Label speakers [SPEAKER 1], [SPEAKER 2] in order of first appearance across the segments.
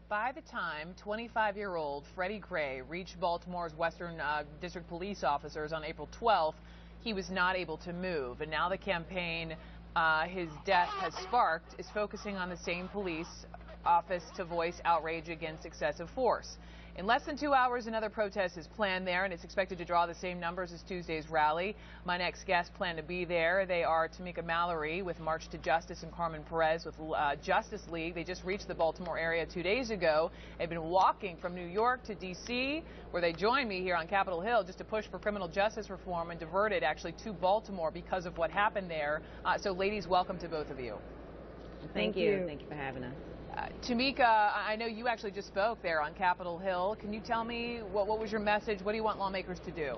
[SPEAKER 1] By the time 25-year-old Freddie Gray reached Baltimore's Western District police officers on April 12th, he was not able to move. And now the campaign his death has sparked is focusing on the same police office to voice outrage against excessive force. In less than 2 hours, another protest is planned there, and it's expected to draw the same numbers as Tuesday's rally. My next guests plan to be there. They are Tamika Mallory with March to Justice and Carmen Perez with Justice League. They just reached the Baltimore area 2 days ago. They've been walking from New York to D.C., where they joined me here on Capitol Hill just to push for criminal justice reform and diverted actually to Baltimore because of what happened there. So, ladies, welcome to both of you.
[SPEAKER 2] Thank you. Thank you for having us.
[SPEAKER 1] Tamika, I know you actually just spoke there on Capitol Hill. Can you tell me what was your message? What do you want lawmakers to do?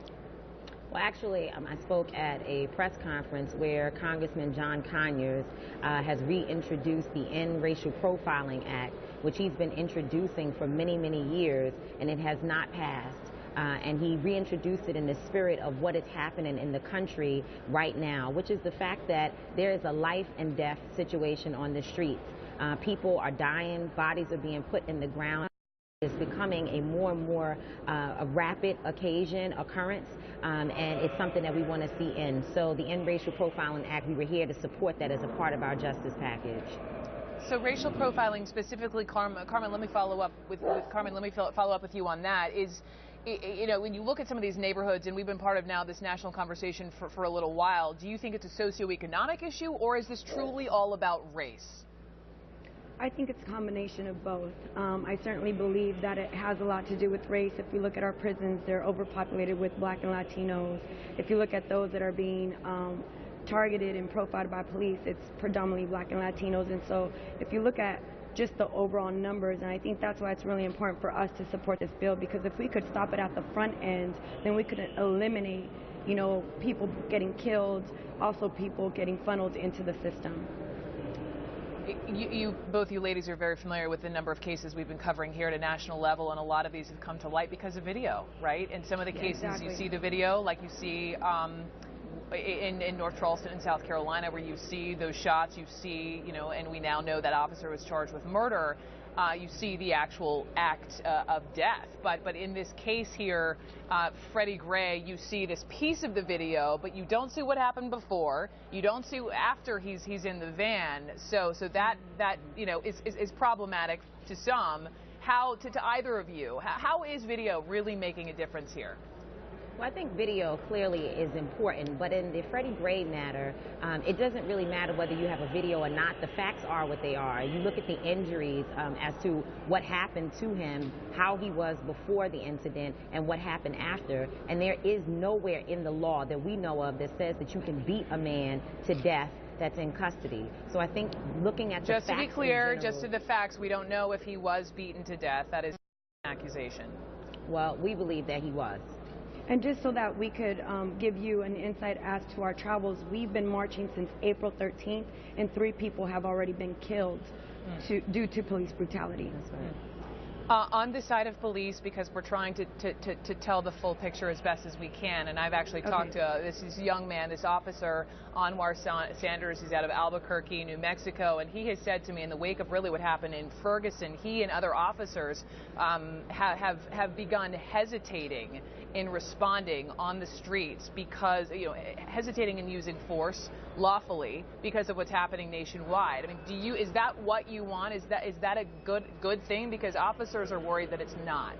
[SPEAKER 2] Well, actually, I spoke at a press conference where Congressman John Conyers has reintroduced the End Racial Profiling Act, which he's been introducing for many, many years, and it has not passed. And he reintroduced it in the spirit of what is happening in the country right now, which is the fact that there is a life and death situation on the streets. People are dying, bodies are being put in the ground. It's becoming a more and more a rapid occurrence, and it's something that we want to see end. So the End Racial Profiling Act, we were here to support that as a part of our justice package.
[SPEAKER 1] So racial profiling specifically, Carmen, let me follow up with you on that. You know, when you look at some of these neighborhoods, and we've been part of now this national conversation for a little while, do you think it's a socioeconomic issue, or is this truly all about race?
[SPEAKER 3] I think it's a combination of both. I certainly believe that it has a lot to do with race. If we look at our prisons, they're overpopulated with Black and Latinos. If you look at those that are being targeted and profiled by police, it's predominantly Black and Latinos. And so if you look at just the overall numbers, and I think that's why it's really important for us to support this bill, because if we could stop it at the front end, then we could eliminate, you know, people getting killed, also people getting funneled into the system.
[SPEAKER 1] Both you ladies are very familiar with the number of cases we've been covering here at a national level, and a lot of these have come to light because of video, right? And some of the cases
[SPEAKER 3] exactly.
[SPEAKER 1] You see the video, like you see in North Charleston in South Carolina, where you see those shots, you see, you know, and we now know that officer was charged with murder. You see the actual act of death. But in this case here, Freddie Gray, you see this piece of the video, but you don't see what happened before. You don't see after he's in the van. So that you know is problematic to some. How to either of you? How is video really making a difference here?
[SPEAKER 2] Well, I think video clearly is important, but in the Freddie Gray matter, it doesn't really matter whether you have a video or not. The facts are what they are. You look at the injuries as to what happened to him, how he was before the incident, and what happened after, and there is nowhere in the law that we know of that says that you can beat a man to death that's in custody. So I think looking at the facts,
[SPEAKER 1] just to be clear, just to the facts, we don't know if he was beaten to death. That is an accusation.
[SPEAKER 2] Well, we believe that he was.
[SPEAKER 3] And just so that we could give you an insight as to our travels, we've been marching since April 13th, and 3 people have already been killed due to police brutality.
[SPEAKER 2] That's right.
[SPEAKER 1] On the side of police, because we're trying to tell the full picture as best as we can, and I've actually talked to this young man, this officer, Anwar Sanders. He's out of Albuquerque, New Mexico, and he has said to me, in the wake of really what happened in Ferguson, he and other officers have begun hesitating in responding on the streets because, you know, hesitating in using force lawfully because of what's happening nationwide. I mean, is that what you want? Is that a good thing? Because officers are worried that it's not.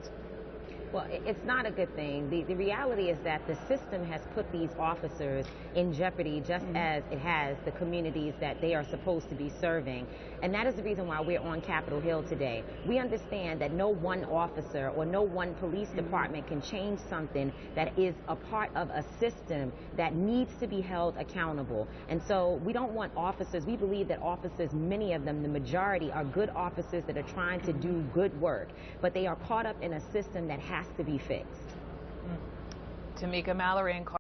[SPEAKER 2] Well, it's not a good thing. The reality is that the system has put these officers in jeopardy just as it has the communities that they are supposed to be serving. And that is the reason why we're on Capitol Hill today. We understand that no one officer or no one police department can change something that is a part of a system that needs to be held accountable. And so we don't want officers, we believe that officers, many of them, the majority, are good officers that are trying to do good work, but they are caught up in a system that has to be fixed.
[SPEAKER 1] Tamika Mallory and